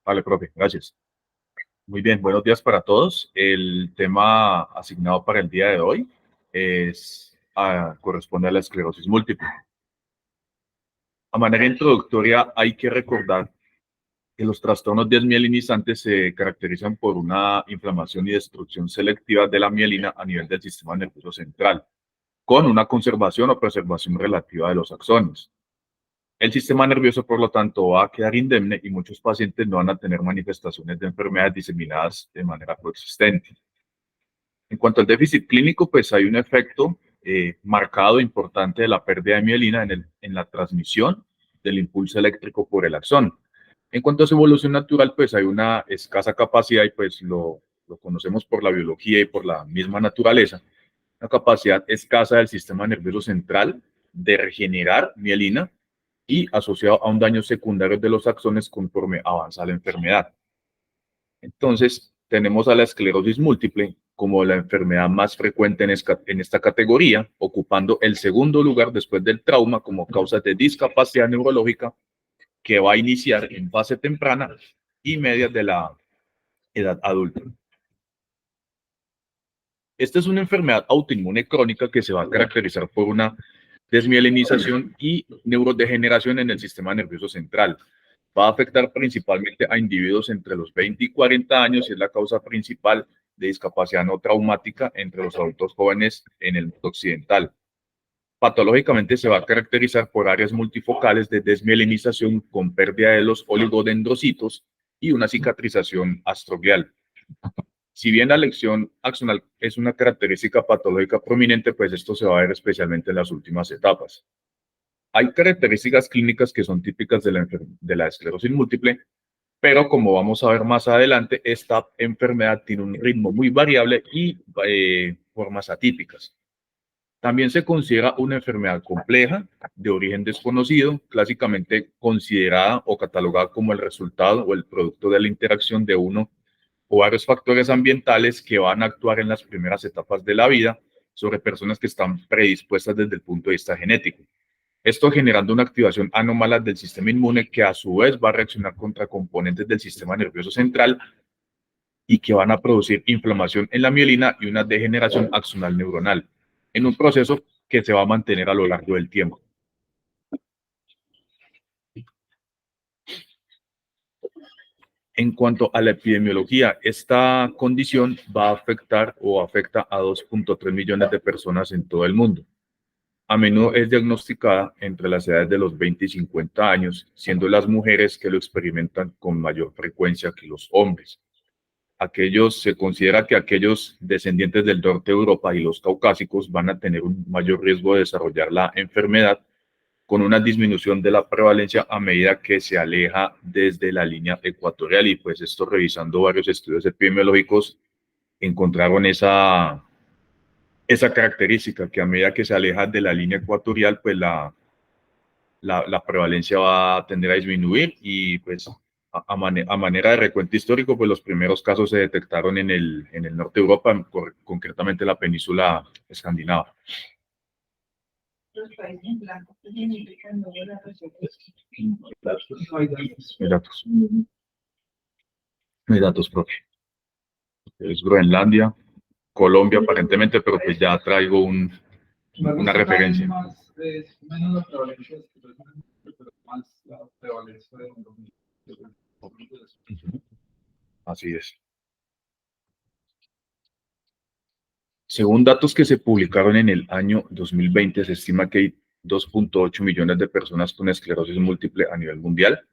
Vale, profe, gracias. Muy bien, buenos días para todos. El tema asignado para el día de hoy corresponde a la esclerosis múltiple. A manera introductoria, hay que recordar que los trastornos desmielinizantes se caracterizan por una inflamación y destrucción selectiva de la mielina a nivel del sistema nervioso central, con una conservación o preservación relativa de los axones. El sistema nervioso, por lo tanto, va a quedar indemne y muchos pacientes no van a tener manifestaciones de enfermedades diseminadas de manera coexistente. En cuanto al déficit clínico, pues hay un efecto marcado importante de la pérdida de mielina en la transmisión del impulso eléctrico por el axón. En cuanto a su evolución natural, pues hay una escasa capacidad y pues lo conocemos por la biología y por la misma naturaleza, una capacidad escasa del sistema nervioso central de regenerar mielina y asociado a un daño secundario de los axones conforme avanza la enfermedad. Entonces, tenemos a la esclerosis múltiple como la enfermedad más frecuente en esta categoría, ocupando el segundo lugar después del trauma como causa de discapacidad neurológica que va a iniciar en fase temprana y media de la edad adulta. Esta es una enfermedad autoinmune crónica que se va a caracterizar por una desmielinización y neurodegeneración en el sistema nervioso central. Va a afectar principalmente a individuos entre los 20 y 40 años y es la causa principal de discapacidad no traumática entre los adultos jóvenes en el mundo occidental. Patológicamente se va a caracterizar por áreas multifocales de desmielinización con pérdida de los oligodendrocitos y una cicatrización astroglial. Si bien la lesión axonal es una característica patológica prominente, pues esto se va a ver especialmente en las últimas etapas. Hay características clínicas que son típicas de la esclerosis múltiple, pero como vamos a ver más adelante, esta enfermedad tiene un ritmo muy variable y formas atípicas. También se considera una enfermedad compleja, de origen desconocido, clásicamente considerada o catalogada como el resultado o el producto de la interacción de uno o varios factores ambientales que van a actuar en las primeras etapas de la vida sobre personas que están predispuestas desde el punto de vista genético. Esto generando una activación anómala del sistema inmune que a su vez va a reaccionar contra componentes del sistema nervioso central y que van a producir inflamación en la mielina y una degeneración axonal neuronal, en un proceso que se va a mantener a lo largo del tiempo. En cuanto a la epidemiología, esta condición va a afectar o afecta a 2.3 millones de personas en todo el mundo. A menudo es diagnosticada entre las edades de los 20 y 50 años, siendo las mujeres que lo experimentan con mayor frecuencia que los hombres. Se considera que aquellos descendientes del norte de Europa y los caucásicos van a tener un mayor riesgo de desarrollar la enfermedad, con una disminución de la prevalencia a medida que se aleja desde la línea ecuatorial. Y pues esto, revisando varios estudios epidemiológicos, encontraron esa característica, que a medida que se aleja de la línea ecuatorial, pues la prevalencia va a tender a disminuir y pues a manera de recuento histórico, pues los primeros casos se detectaron en el norte de Europa, concretamente la península escandinava. Los países blancos significan no la datos. No hay datos, profe. Es Groenlandia, Colombia aparentemente, pero pues ya traigo una referencia. Menos la prevalencia, pero más la prevalencia de Así es. Según datos que se publicaron en el año 2020, se estima que hay 2.8 millones de personas con esclerosis múltiple a nivel mundial,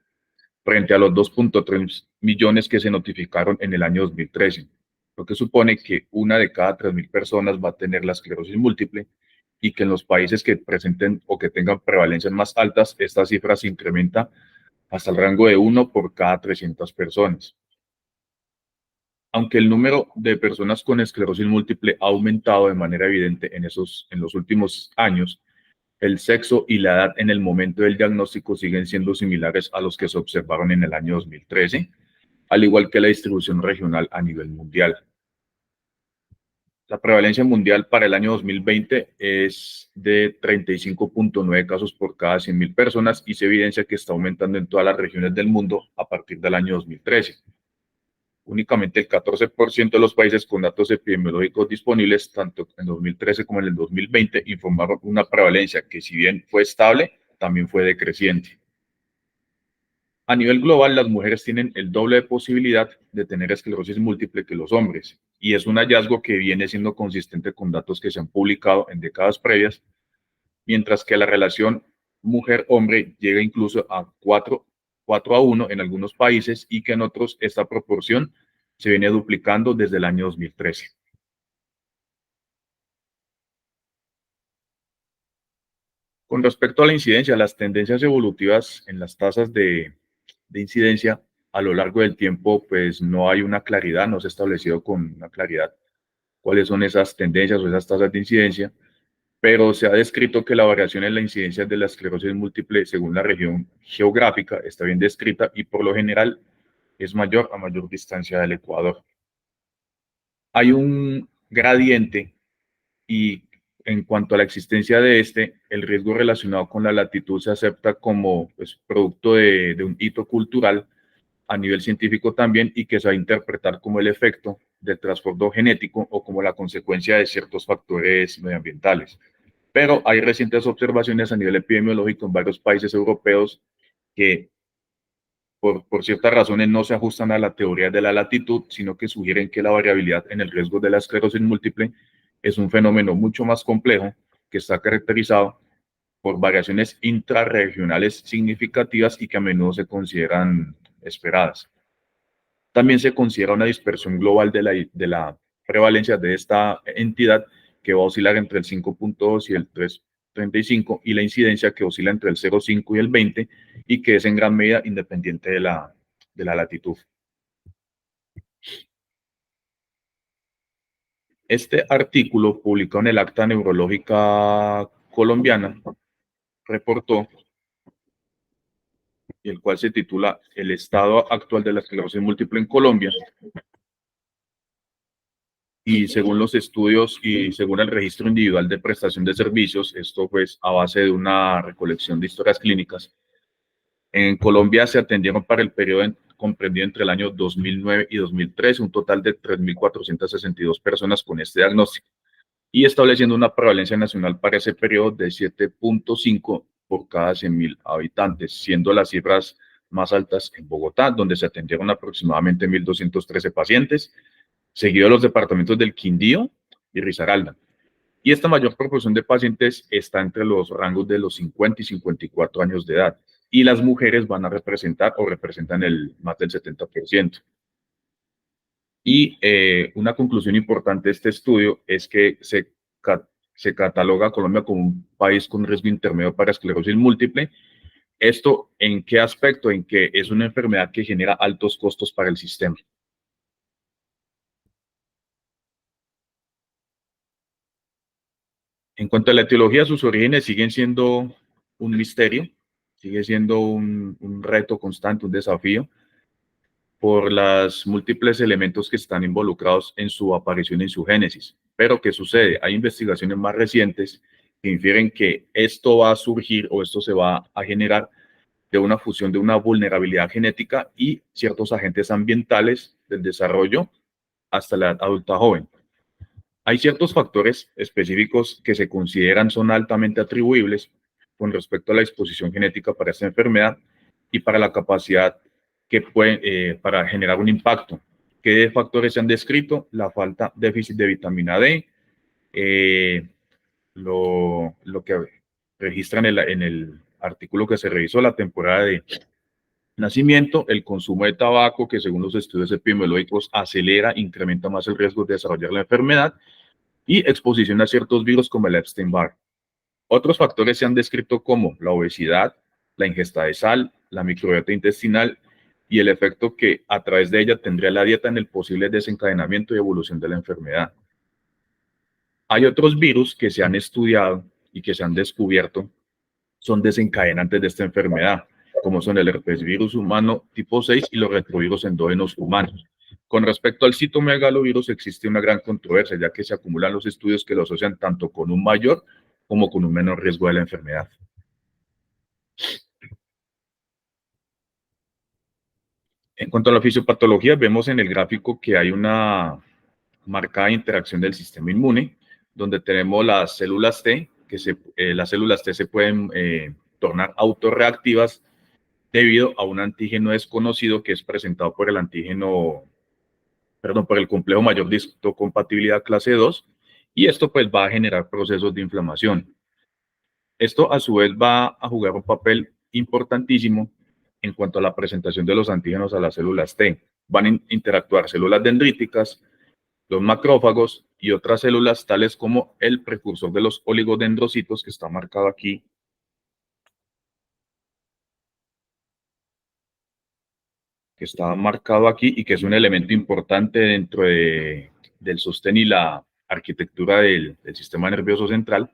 frente a los 2.3 millones que se notificaron en el año 2013, lo que supone que una de cada 3.000 personas va a tener la esclerosis múltiple y que en los países que presenten o que tengan prevalencias más altas, esta cifra se incrementa hasta el rango de 1 por cada 300 personas. Aunque el número de personas con esclerosis múltiple ha aumentado de manera evidente en los últimos años, el sexo y la edad en el momento del diagnóstico siguen siendo similares a los que se observaron en el año 2013, al igual que la distribución regional a nivel mundial. La prevalencia mundial para el año 2020 es de 35.9 casos por cada 100.000 personas y se evidencia que está aumentando en todas las regiones del mundo a partir del año 2013. Únicamente el 14% de los países con datos epidemiológicos disponibles, tanto en 2013 como en el 2020, informaron una prevalencia que, si bien fue estable, también fue decreciente. A nivel global, las mujeres tienen el doble de posibilidad de tener esclerosis múltiple que los hombres, y es un hallazgo que viene siendo consistente con datos que se han publicado en décadas previas, mientras que la relación mujer-hombre llega incluso a 4:1 en algunos países y que en otros esta proporción se viene duplicando desde el año 2013. Con respecto a la incidencia, las tendencias evolutivas en las tasas de incidencia a lo largo del tiempo, pues no hay una claridad, no se ha establecido con una claridad cuáles son esas tendencias o esas tasas de incidencia, pero se ha descrito que la variación en la incidencia de la esclerosis múltiple según la región geográfica está bien descrita y por lo general es mayor a mayor distancia del Ecuador. Hay un gradiente y en cuanto a la existencia de este, el riesgo relacionado con la latitud se acepta como pues, producto de un hito cultural a nivel científico también y que se va a interpretar como el efecto del trasfondo genético o como la consecuencia de ciertos factores medioambientales. Pero hay recientes observaciones a nivel epidemiológico en varios países europeos que por ciertas razones no se ajustan a la teoría de la latitud, sino que sugieren que la variabilidad en el riesgo de la esclerosis múltiple es un fenómeno mucho más complejo que está caracterizado por variaciones intrarregionales significativas y que a menudo se consideran esperadas. También se considera una dispersión global de la prevalencia de esta entidad que va a oscilar entre el 5.2 y el 3.35 y la incidencia que oscila entre el 0.5 y el 20 y que es en gran medida independiente de la latitud. Este artículo publicado en el Acta Neurológica Colombiana reportó, y el cual se titula El estado actual de la esclerosis múltiple en Colombia, y según los estudios y según el registro individual de prestación de servicios, esto pues a base de una recolección de historias clínicas, en Colombia se atendieron para el periodo comprendido entre el año 2009 y 2013 un total de 3.462 personas con este diagnóstico y estableciendo una prevalencia nacional para ese periodo de 7.5 por cada 100.000 habitantes, siendo las cifras más altas en Bogotá, donde se atendieron aproximadamente 1.213 pacientes, seguido de los departamentos del Quindío y Risaralda. Y esta mayor proporción de pacientes está entre los rangos de los 50 y 54 años de edad. Y las mujeres van a representar o representan más del 70%. Y una conclusión importante de este estudio es que se cataloga a Colombia como un país con riesgo intermedio para esclerosis múltiple. ¿Esto en qué aspecto? En que es una enfermedad que genera altos costos para el sistema. En cuanto a la etiología, sus orígenes siguen siendo un misterio, sigue siendo un reto constante, un desafío, por los múltiples elementos que están involucrados en su aparición y en su génesis. Pero, ¿qué sucede? Hay investigaciones más recientes que infieren que esto va a surgir o esto se va a generar de una fusión de una vulnerabilidad genética y ciertos agentes ambientales del desarrollo hasta la edad adulta joven. Hay ciertos factores específicos que se consideran son altamente atribuibles con respecto a la exposición genética para esta enfermedad y para la capacidad que pueden para generar un impacto. ¿Qué factores se han descrito? La falta, déficit de vitamina D, lo que registran en el artículo que se revisó, la temporada de nacimiento, el consumo de tabaco, que según los estudios epidemiológicos acelera, incrementa más el riesgo de desarrollar la enfermedad, y exposición a ciertos virus como el Epstein-Barr. Otros factores se han descrito como la obesidad, la ingesta de sal, la microbiota intestinal y el efecto que a través de ella tendría la dieta en el posible desencadenamiento y evolución de la enfermedad. Hay otros virus que se han estudiado y que se han descubierto son desencadenantes de esta enfermedad, como son el herpesvirus humano tipo 6 y los retrovirus endógenos humanos. Con respecto al citomegalovirus existe una gran controversia, ya que se acumulan los estudios que lo asocian tanto con un mayor como con un menor riesgo de la enfermedad. En cuanto a la fisiopatología, vemos en el gráfico que hay una marcada interacción del sistema inmune, donde tenemos las células T, las células T se pueden tornar autorreactivas debido a un antígeno desconocido que es presentado por el antígeno, perdón, por el complejo mayor de histocompatibilidad clase 2, y esto pues va a generar procesos de inflamación. Esto a su vez va a jugar un papel importantísimo en cuanto a la presentación de los antígenos a las células T. Van a interactuar células dendríticas, los macrófagos y otras células tales como el precursor de los oligodendrocitos que está marcado aquí, y que es un elemento importante dentro del sostén y la arquitectura del sistema nervioso central.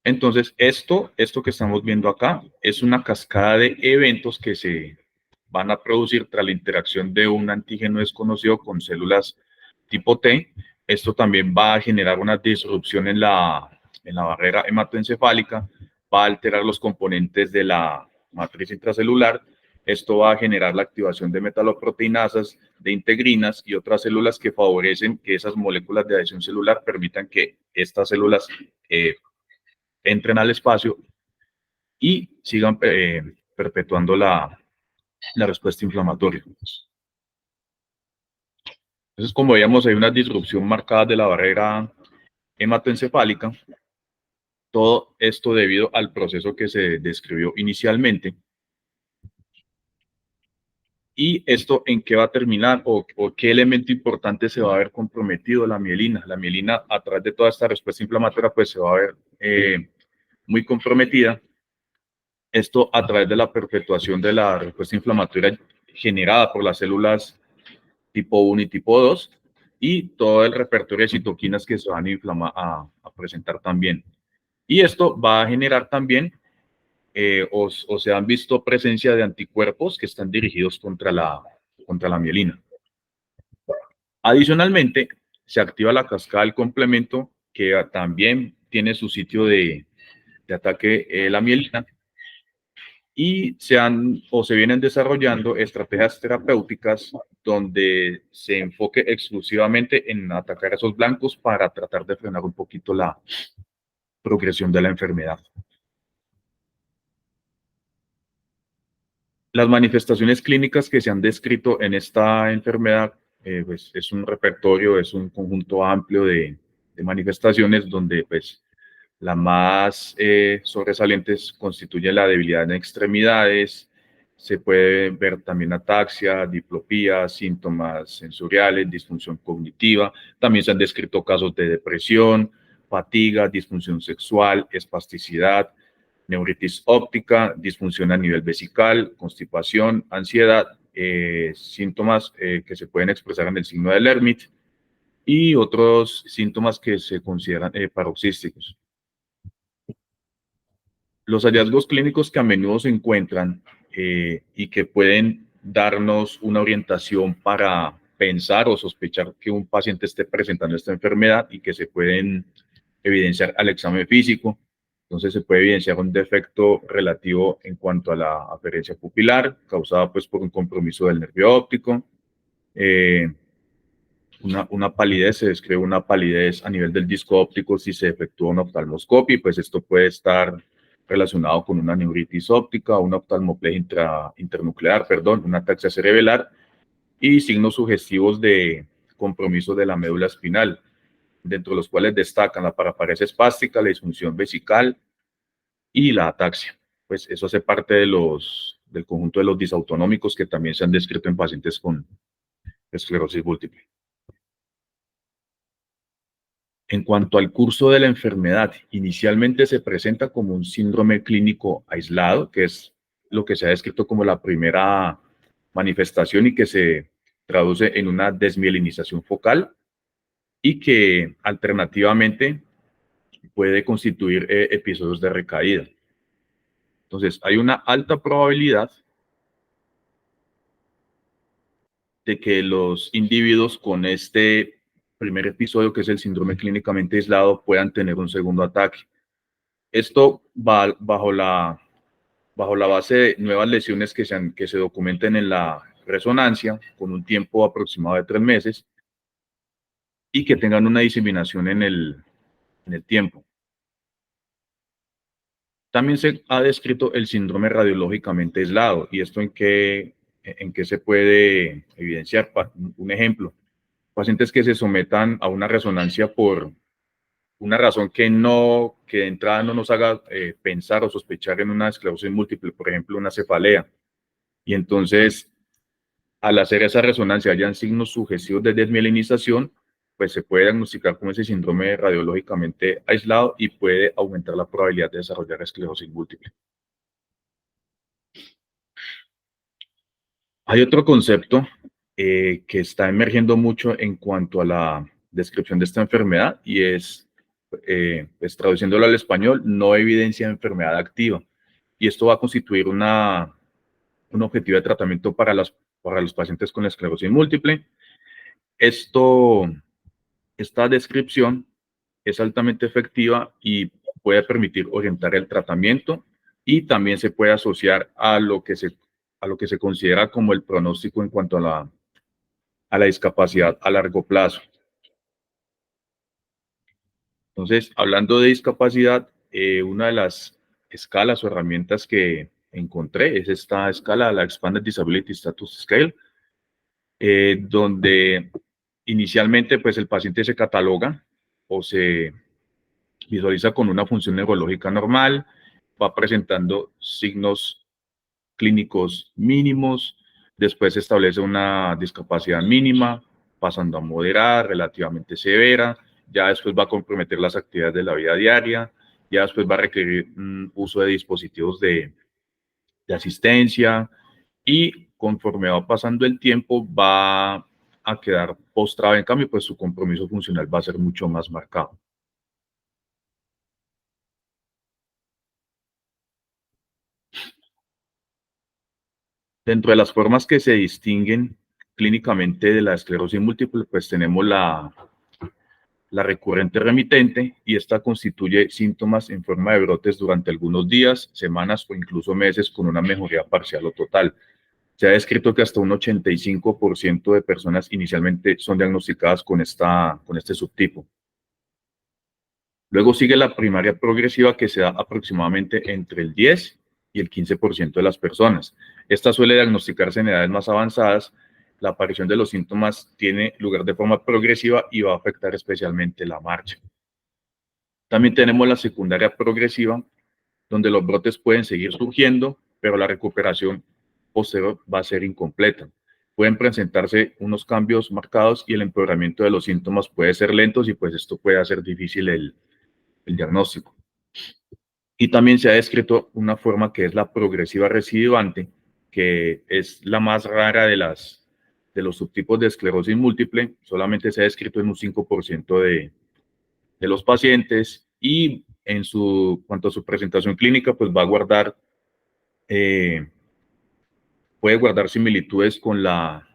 Entonces, esto que estamos viendo acá es una cascada de eventos que se van a producir tras la interacción de un antígeno desconocido con células tipo T. Esto también va a generar una disrupción en la barrera hematoencefálica, va a alterar los componentes de la matriz intracelular. Esto va a generar la activación de metaloproteinasas, de integrinas y otras células que favorecen que esas moléculas de adhesión celular permitan que estas células entren al espacio y sigan perpetuando la respuesta inflamatoria. Entonces, como veíamos, hay una disrupción marcada de la barrera hematoencefálica. Todo esto debido al proceso que se describió inicialmente. ¿Y esto en qué va a terminar o qué elemento importante se va a ver comprometido? La mielina. La mielina, a través de toda esta respuesta inflamatoria, pues se va a ver muy comprometida. Esto a través de la perpetuación de la respuesta inflamatoria generada por las células tipo 1 y tipo 2 y todo el repertorio de citoquinas que se van a presentar también. Y esto va a generar también, o se han visto presencia de anticuerpos que están dirigidos contra la mielina. Adicionalmente, se activa la cascada del complemento, que también tiene su sitio de ataque la mielina, y se vienen desarrollando estrategias terapéuticas donde se enfoque exclusivamente en atacar a esos blancos para tratar de frenar un poquito la progresión de la enfermedad. Las manifestaciones clínicas que se han descrito en esta enfermedad, pues es un repertorio, es un conjunto amplio de manifestaciones donde pues las más sobresalientes constituyen la debilidad en extremidades, se puede ver también ataxia, diplopía, síntomas sensoriales, disfunción cognitiva, también se han descrito casos de depresión, fatiga, disfunción sexual, espasticidad, neuritis óptica, disfunción a nivel vesical, constipación, ansiedad, síntomas que se pueden expresar en el signo del Hermit y otros síntomas que se consideran paroxísticos. Los hallazgos clínicos que a menudo se encuentran y que pueden darnos una orientación para pensar o sospechar que un paciente esté presentando esta enfermedad y que se pueden evidenciar al examen físico. Entonces se puede evidenciar un defecto relativo en cuanto a la aferencia pupilar, causada pues por un compromiso del nervio óptico. Una palidez, se describe una palidez a nivel del disco óptico si se efectúa una oftalmoscopia, pues esto puede estar relacionado con una neuritis óptica, una oftalmoplegia internuclear, una ataxia cerebelar y signos sugestivos de compromiso de la médula espinal, dentro de los cuales destacan la paraparesia espástica, la disfunción vesical y la ataxia. Pues eso hace parte del conjunto de los disautonómicos que también se han descrito en pacientes con esclerosis múltiple. En cuanto al curso de la enfermedad, inicialmente se presenta como un síndrome clínico aislado, que es lo que se ha descrito como la primera manifestación y que se traduce en una desmielinización focal y que alternativamente puede constituir episodios de recaída. Entonces, hay una alta probabilidad de que los individuos con este primer episodio, que es el síndrome clínicamente aislado, puedan tener un segundo ataque. Esto va bajo la base de nuevas lesiones que se documenten en la resonancia con un tiempo aproximado de 3 meses y que tengan una diseminación en el tiempo. También se ha descrito el síndrome radiológicamente aislado. ¿Y esto en qué se puede evidenciar? Un ejemplo, pacientes que se sometan a una resonancia por una razón que de entrada no nos haga pensar o sospechar en una esclerosis múltiple, por ejemplo, una cefalea. Y entonces, al hacer esa resonancia, hayan signos sugestivos de desmielinización, pues se puede diagnosticar como ese síndrome radiológicamente aislado y puede aumentar la probabilidad de desarrollar esclerosis múltiple. Hay otro concepto que está emergiendo mucho en cuanto a la descripción de esta enfermedad y pues, traduciéndolo al español, no evidencia de enfermedad activa. Y esto va a constituir un objetivo de tratamiento para los pacientes con esclerosis múltiple. Esta descripción es altamente efectiva y puede permitir orientar el tratamiento y también se puede asociar a lo que se considera como el pronóstico en cuanto a la discapacidad a largo plazo. Entonces, hablando de discapacidad, una de las escalas o herramientas que encontré es esta escala, la Expanded Disability Status Scale, donde inicialmente pues el paciente se cataloga o se visualiza con una función neurológica normal, va presentando signos clínicos mínimos, después se establece una discapacidad mínima, pasando a moderada, relativamente severa, ya después va a comprometer las actividades de la vida diaria, ya después va a requerir uso de dispositivos de asistencia y conforme va pasando el tiempo va a quedar postrado, en cambio, pues su compromiso funcional va a ser mucho más marcado. Dentro de las formas que se distinguen clínicamente de la esclerosis múltiple, pues tenemos la recurrente remitente y esta constituye síntomas en forma de brotes durante algunos días, semanas o incluso meses con una mejoría parcial o total. Se ha descrito que hasta un 85% de personas inicialmente son diagnosticadas con este subtipo. Luego sigue la primaria progresiva que se da aproximadamente entre el 10 y el 15% de las personas. Esta suele diagnosticarse en edades más avanzadas. La aparición de los síntomas tiene lugar de forma progresiva y va a afectar especialmente la marcha. También tenemos la secundaria progresiva, donde los brotes pueden seguir surgiendo, pero la recuperación posterior va a ser incompleta. Pueden presentarse unos cambios marcados y el empeoramiento de los síntomas puede ser lento y pues esto puede hacer difícil el diagnóstico. Y también se ha descrito una forma que es la progresiva recidivante, que es la más rara de los subtipos de esclerosis múltiple. Solamente se ha descrito en un 5% de los pacientes y cuanto a su presentación clínica, pues va a puede guardar similitudes con la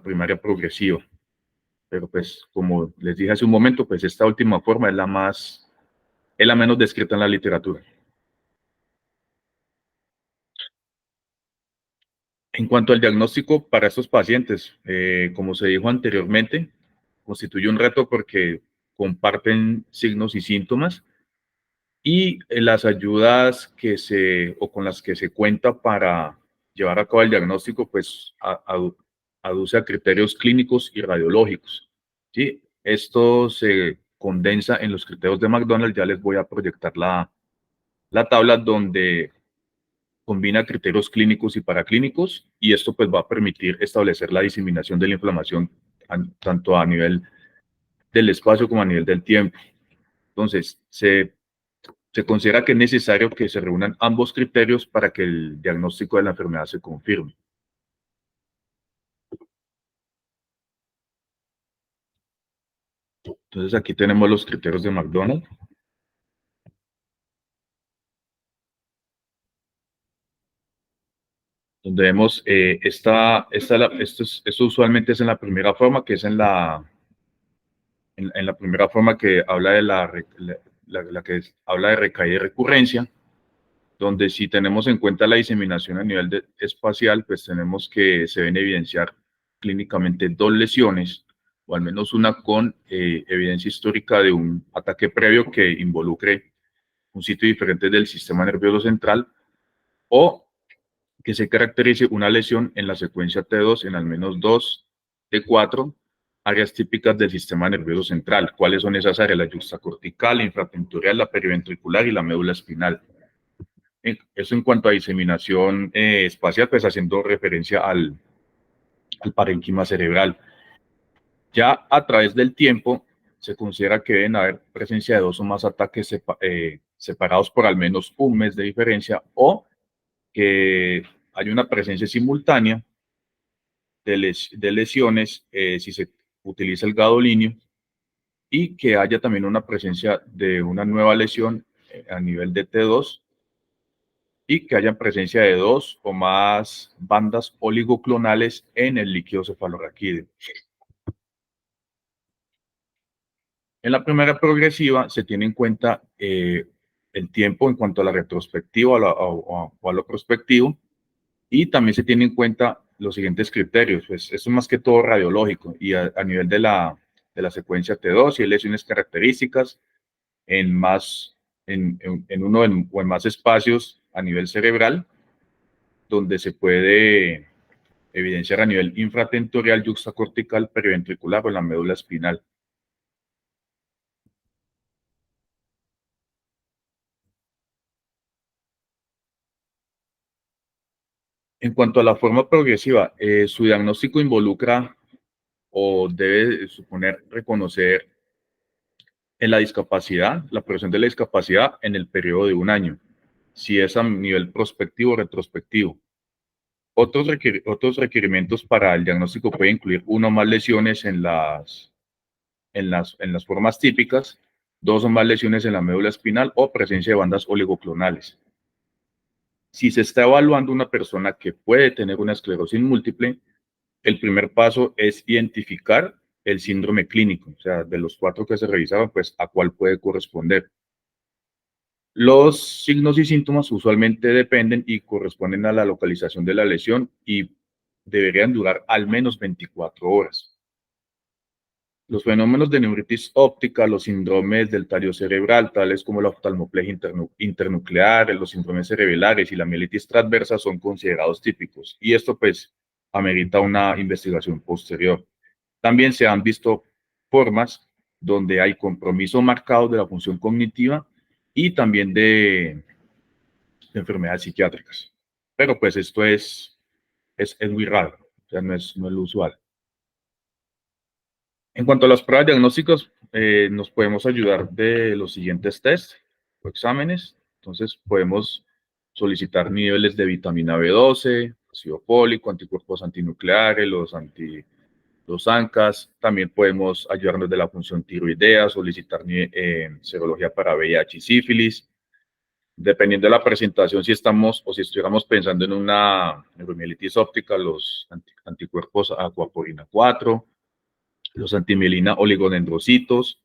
primaria progresiva. Pero pues, como les dije hace un momento, pues esta última forma es la menos descrita en la literatura. En cuanto al diagnóstico para estos pacientes, como se dijo anteriormente, constituye un reto porque comparten signos y síntomas y las ayudas o con las que se cuenta para llevar a cabo el diagnóstico, pues aduce a criterios clínicos y radiológicos. ¿Sí? Esto se condensa en los criterios de McDonald. Ya les voy a proyectar la tabla donde combina criterios clínicos y paraclínicos y esto pues va a permitir establecer la diseminación de la inflamación tanto a nivel del espacio como a nivel del tiempo. Entonces, se considera que es necesario que se reúnan ambos criterios para que el diagnóstico de la enfermedad se confirme. Entonces, aquí tenemos los criterios de McDonald. donde vemos esto usualmente es en la primera forma, que es en la primera forma que habla de la que habla de recaída y recurrencia, donde si tenemos en cuenta la diseminación a nivel espacial, pues tenemos que se ven evidenciar clínicamente dos lesiones, o al menos una con evidencia histórica de un ataque previo que involucre un sitio diferente del sistema nervioso central, o que se caracterice una lesión en la secuencia T2 en al menos 2 de 4 áreas típicas del sistema nervioso central. ¿Cuáles son esas áreas? La yuxtacortical, la infratentorial, la periventricular y la médula espinal. Eso en cuanto a diseminación espacial, pues haciendo referencia al parénquima cerebral. Ya a través del tiempo, se considera que deben haber presencia de dos o más ataques separados por al menos un mes de diferencia, o que hay una presencia simultánea de lesiones si se utiliza el gadolinio, y que haya también una presencia de una nueva lesión a nivel de T2, y que haya presencia de dos o más bandas oligoclonales en el líquido cefalorraquídeo. En la primera progresiva se tiene en cuenta el tiempo en cuanto a la retrospectiva o a lo prospectivo, y también se tiene en cuenta los siguientes criterios. Pues esto es más que todo radiológico, y a nivel de la secuencia T2, si hay lesiones características en uno o en más espacios a nivel cerebral, donde se puede evidenciar a nivel infratentorial, yuxtacortical, periventricular o en la médula espinal. En cuanto a la forma progresiva, su diagnóstico involucra o debe suponer reconocer en la discapacidad, la progresión de la discapacidad en el periodo de un año, si es a nivel prospectivo o retrospectivo. Otros requerimientos para el diagnóstico pueden incluir uno o más lesiones en las formas típicas, dos o más lesiones en la médula espinal o presencia de bandas oligoclonales. Si se está evaluando una persona que puede tener una esclerosis múltiple, el primer paso es identificar el síndrome clínico, o sea, de los cuatro que se revisaban, pues a cuál puede corresponder. Los signos y síntomas usualmente dependen y corresponden a la localización de la lesión y deberían durar al menos 24 horas. Los fenómenos de neuritis óptica, los síndromes del tallo cerebral, tales como la oftalmoplegia internuclear, los síndromes cerebrales y la mielitis transversa, son considerados típicos, y esto pues amerita una investigación posterior. También se han visto formas donde hay compromiso marcado de la función cognitiva y también de enfermedades psiquiátricas. Pero pues esto es muy raro, o sea, no es lo usual. En cuanto a las pruebas diagnósticas, nos podemos ayudar de los siguientes tests o exámenes. Entonces, podemos solicitar niveles de vitamina B12, ácido fólico, anticuerpos antinucleares, los ANCAS. También podemos ayudarnos de la función tiroidea, solicitar serología para VIH y sífilis. Dependiendo de la presentación, si estamos o si estuviéramos pensando en una neuromielitis óptica, los anticuerpos aquaporina 4, los antimielina oligodendrocitos,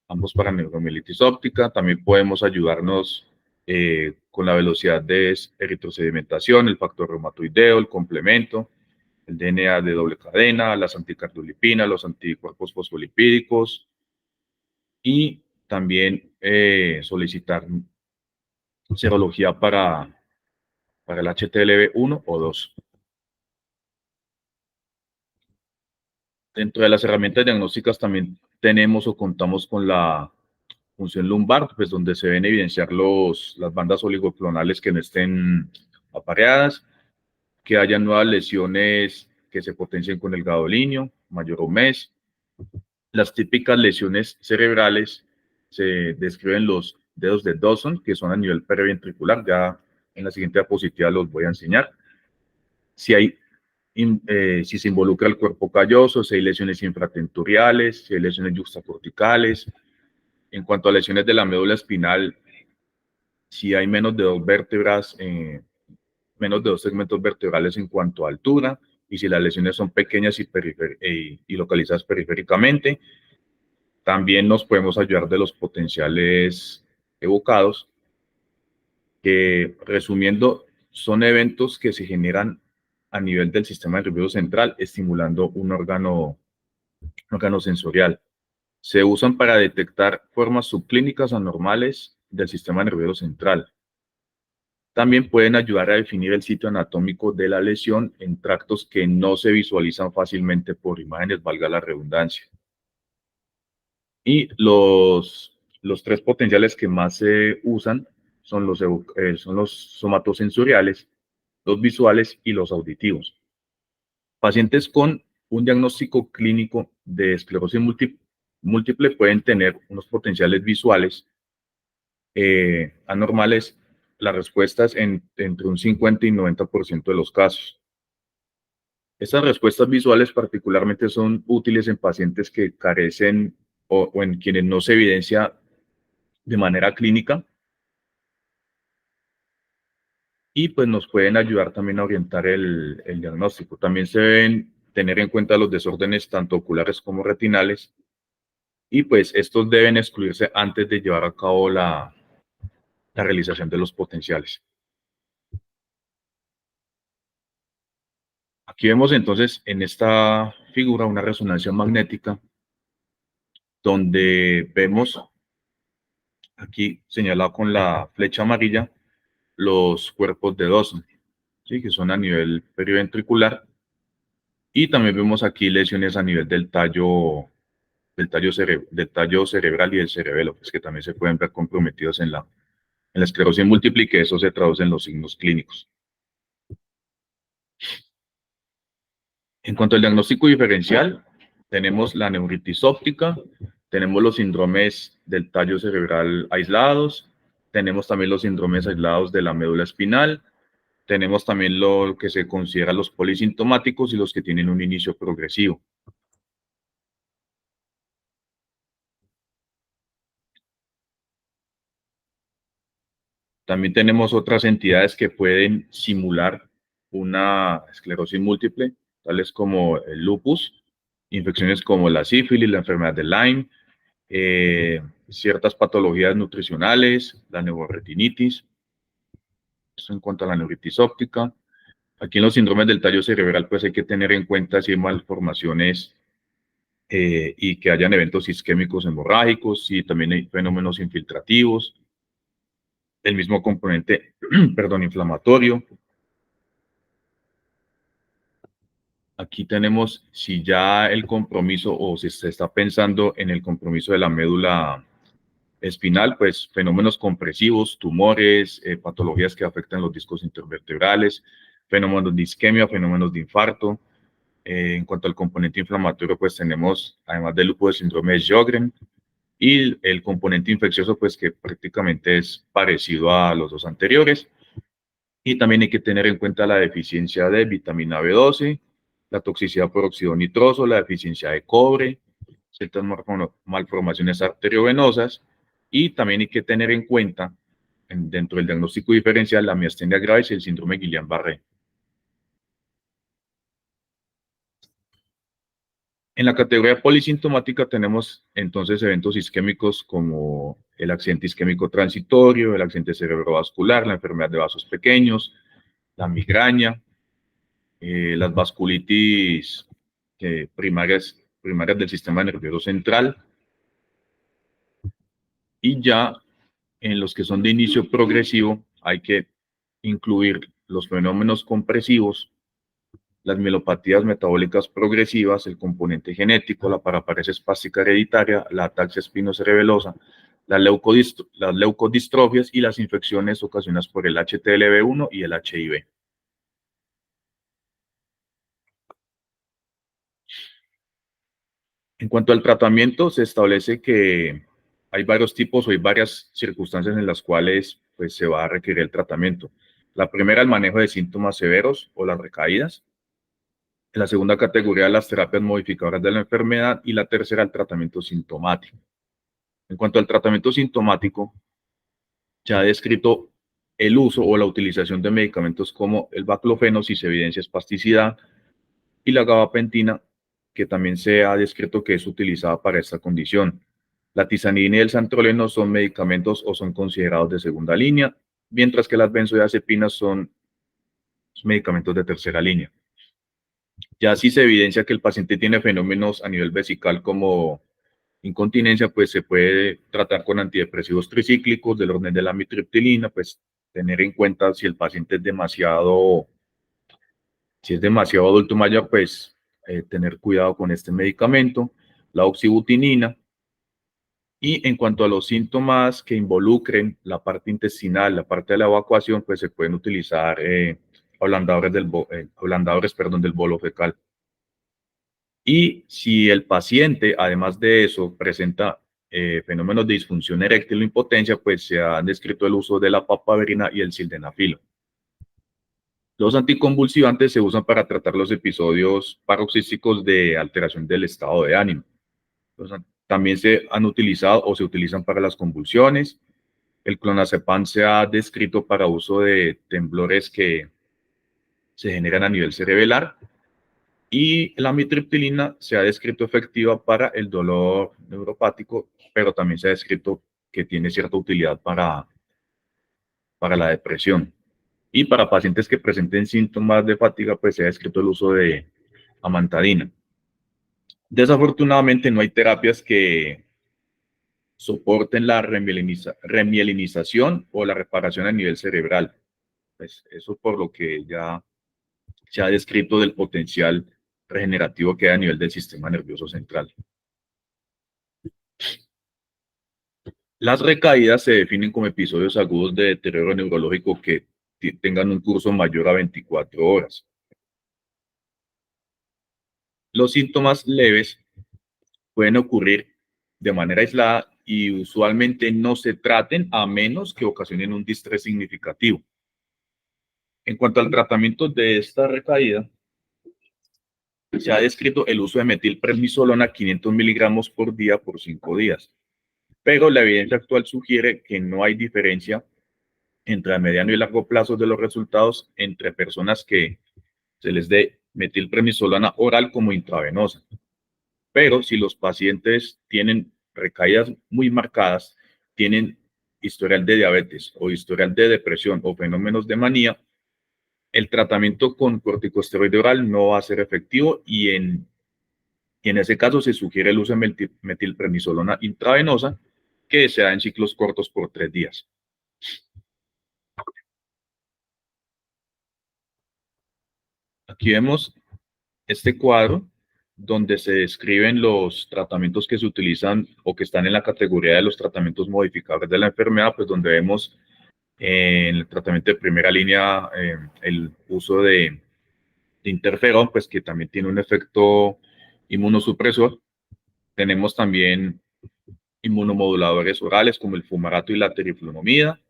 ambos para neuromielitis óptica. También podemos ayudarnos con la velocidad de eritrosedimentación, el factor reumatoideo, el complemento, el DNA de doble cadena, las anticardiolipinas, los anticuerpos fosfolipídicos, y también solicitar serología para el HTLV1 o 2. Dentro de las herramientas diagnósticas también tenemos o contamos con la función lumbar, pues donde se ven evidenciar las bandas oligoclonales que no estén apareadas, que haya nuevas lesiones que se potencien con el gadolinio, mayor o mes. Las típicas lesiones cerebrales se describen los dedos de Dawson, que son a nivel periventricular. Ya en la siguiente diapositiva los voy a enseñar. Si se involucra el cuerpo calloso, si hay lesiones infratentoriales, si hay lesiones yuxtacorticales. En cuanto a lesiones de la médula espinal, si hay menos de dos vértebras menos de 2 segmentos vertebrales en cuanto a altura, y si las lesiones son pequeñas y localizadas periféricamente. También nos podemos ayudar de los potenciales evocados, que resumiendo, son eventos que se generan a nivel del sistema nervioso central, estimulando un órgano sensorial. Se usan para detectar formas subclínicas anormales del sistema nervioso central. También pueden ayudar a definir el sitio anatómico de la lesión en tractos que no se visualizan fácilmente por imágenes, valga la redundancia. Y los tres potenciales que más se usan son los somatosensoriales, los visuales y los auditivos. Pacientes con un diagnóstico clínico de esclerosis múltiple pueden tener unos potenciales visuales anormales, las respuestas entre un 50 y 90% de los casos. Estas respuestas visuales particularmente son útiles en pacientes que carecen o en quienes no se evidencia de manera clínica, y pues nos pueden ayudar también a orientar el diagnóstico. También se deben tener en cuenta los desórdenes tanto oculares como retinales, y pues estos deben excluirse antes de llevar a cabo la realización de los potenciales. Aquí vemos entonces en esta figura una resonancia magnética donde vemos aquí señalado con la flecha amarilla los cuerpos de Dawson, ¿sí? Que son a nivel periventricular, y también vemos aquí lesiones a nivel del tallo cerebral y del cerebelo, pues que también se pueden ver comprometidos en la esclerosis múltiple, y que eso se traduce en los signos clínicos. En cuanto al diagnóstico diferencial, tenemos la neuritis óptica, tenemos los síndromes del tallo cerebral aislados, tenemos también los síndromes aislados de la médula espinal, tenemos también lo que se considera los polisintomáticos y los que tienen un inicio progresivo. También tenemos otras entidades que pueden simular una esclerosis múltiple, tales como el lupus, infecciones como la sífilis, la enfermedad de Lyme, ciertas patologías nutricionales, la neuroretinitis. Eso en cuanto a la neuritis óptica. Aquí en los síndromes del tallo cerebral, pues hay que tener en cuenta si hay malformaciones y que hayan eventos isquémicos hemorrágicos, y también hay fenómenos infiltrativos, el mismo componente, perdón, inflamatorio. Aquí tenemos si ya el compromiso o si se está pensando en el compromiso de la médula espinal, pues fenómenos compresivos, tumores, patologías que afectan los discos intervertebrales, fenómenos de isquemia, fenómenos de infarto. En cuanto al componente inflamatorio, pues tenemos, además del lupus, el síndrome de Sjögren, y el componente infeccioso, pues que prácticamente es parecido a los dos anteriores. Y también hay que tener en cuenta la deficiencia de vitamina B12, la toxicidad por óxido nitroso, la deficiencia de cobre, ciertas malformaciones arteriovenosas, y también hay que tener en cuenta dentro del diagnóstico diferencial la miastenia gravis y el síndrome Guillain-Barré. En la categoría polisintomática tenemos entonces eventos isquémicos como el accidente isquémico transitorio, el accidente cerebrovascular, la enfermedad de vasos pequeños, la migraña, las vasculitis primarias del sistema nervioso central, y ya en los que son de inicio progresivo hay que incluir los fenómenos compresivos, las mielopatías metabólicas progresivas, el componente genético, la paraparesia espástica hereditaria, la ataxia espinocerebelosa, las leucodistrofias y las infecciones ocasionadas por el HTLV1 y el HIV. En cuanto al tratamiento, se establece que hay varios tipos o hay varias circunstancias en las cuales pues, se va a requerir el tratamiento. La primera, el manejo de síntomas severos o las recaídas. En la segunda categoría, las terapias modificadoras de la enfermedad. Y la tercera, el tratamiento sintomático. En cuanto al tratamiento sintomático, ya he descrito el uso o la utilización de medicamentos como el baclofeno si se evidencia espasticidad y la gabapentina, que también se ha descrito que es utilizada para esta condición. La tizanidina y el santroleno son medicamentos o son considerados de segunda línea, mientras que las benzodiazepinas son medicamentos de tercera línea. Ya si se evidencia que el paciente tiene fenómenos a nivel vesical como incontinencia, pues se puede tratar con antidepresivos tricíclicos del orden de la amitriptilina, pues tener en cuenta si el paciente es demasiado, si es demasiado adulto mayor, pues tener cuidado con este medicamento, la oxibutinina. Y en cuanto a los síntomas que involucren la parte intestinal, la parte de la evacuación, pues se pueden utilizar ablandadores, perdón, del bolo fecal. Y si el paciente, además de eso, presenta fenómenos de disfunción eréctil o impotencia, pues se ha descrito el uso de la papaverina y el sildenafilo. Los anticonvulsivantes se usan para tratar los episodios paroxísticos de alteración del estado de ánimo. También se han utilizado o se utilizan para las convulsiones. El clonazepam se ha descrito para uso de temblores que se generan a nivel cerebelar. Y la amitriptilina se ha descrito efectiva para el dolor neuropático, pero también se ha descrito que tiene cierta utilidad para la depresión. Y para pacientes que presenten síntomas de fatiga, pues se ha descrito el uso de amantadina. Desafortunadamente no hay terapias que soporten la remielinización o la reparación a nivel cerebral. Pues eso por lo que ya se ha descrito del potencial regenerativo que hay a nivel del sistema nervioso central. Las recaídas se definen como episodios agudos de deterioro neurológico que tengan un curso mayor a 24 horas. Los síntomas leves pueden ocurrir de manera aislada y usualmente no se traten a menos que ocasionen un distrés significativo. En cuanto al tratamiento de esta recaída, se ha descrito el uso de metilprednisolona 500 miligramos por día por 5 días, pero la evidencia actual sugiere que no hay diferencia entre a mediano y largo plazo de los resultados entre personas que se les dé metilprednisolona oral como intravenosa. Pero si los pacientes tienen recaídas muy marcadas, tienen historial de diabetes o historial de depresión o fenómenos de manía, el tratamiento con corticosteroide oral no va a ser efectivo y en ese caso se sugiere el uso de metilprednisolona intravenosa que se da en ciclos cortos por 3 días. Aquí vemos este cuadro donde se describen los tratamientos que se utilizan o que están en la categoría de los tratamientos modificadores de la enfermedad, pues donde vemos en el tratamiento de primera línea el uso de interferón, pues que también tiene un efecto inmunosupresor. Tenemos también inmunomoduladores orales como el fumarato y la teriflunomida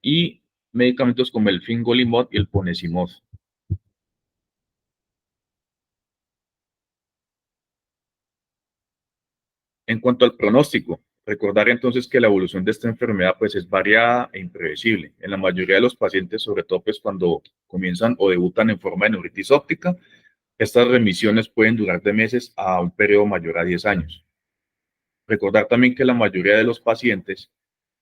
y medicamentos como el fingolimod y el ponesimod. En cuanto al pronóstico, recordar entonces que la evolución de esta enfermedad pues es variada e impredecible. En la mayoría de los pacientes, sobre todo pues cuando comienzan o debutan en forma de neuritis óptica, estas remisiones pueden durar de meses a un periodo mayor a 10 años. Recordar también que la mayoría de los pacientes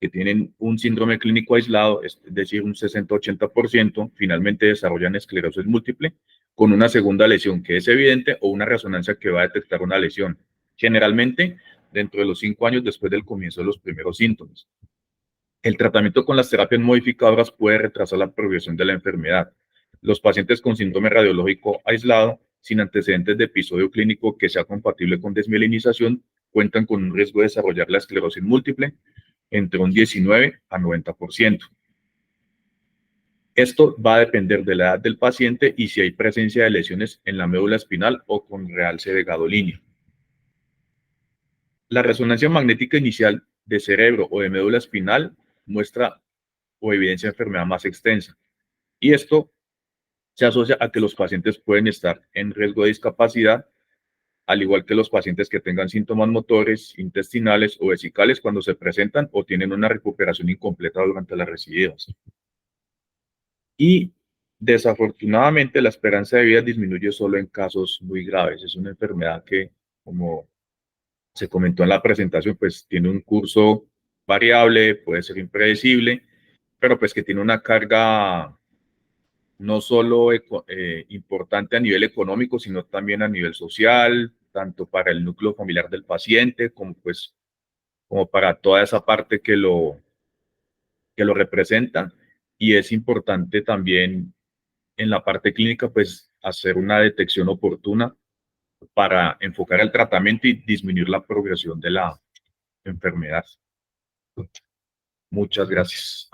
que tienen un síndrome clínico aislado, es decir, un 60-80%, finalmente desarrollan esclerosis múltiple con una segunda lesión que es evidente o una resonancia que va a detectar una lesión, generalmente dentro de los 5 años después del comienzo de los primeros síntomas. El tratamiento con las terapias modificadoras puede retrasar la progresión de la enfermedad. Los pacientes con síndrome radiológico aislado, sin antecedentes de episodio clínico que sea compatible con desmielinización, cuentan con un riesgo de desarrollar la esclerosis múltiple entre un 19 a 90%. Esto va a depender de la edad del paciente y si hay presencia de lesiones en la médula espinal o con realce de gadolínea. La resonancia magnética inicial de cerebro o de médula espinal muestra o evidencia de enfermedad más extensa. Y esto se asocia a que los pacientes pueden estar en riesgo de discapacidad, al igual que los pacientes que tengan síntomas motores, intestinales o vesicales cuando se presentan o tienen una recuperación incompleta durante las recidivas. y desafortunadamente la esperanza de vida disminuye solo en casos muy graves. Es una enfermedad que, como se comentó en la presentación, pues tiene un curso variable, puede ser impredecible, pero pues que tiene una carga no solo importante a nivel económico, sino también a nivel social, tanto para el núcleo familiar del paciente como pues como para toda esa parte que lo representa. Y es importante también en la parte clínica, pues hacer una detección oportuna para enfocar el tratamiento y disminuir la progresión de la enfermedad. Muchas gracias.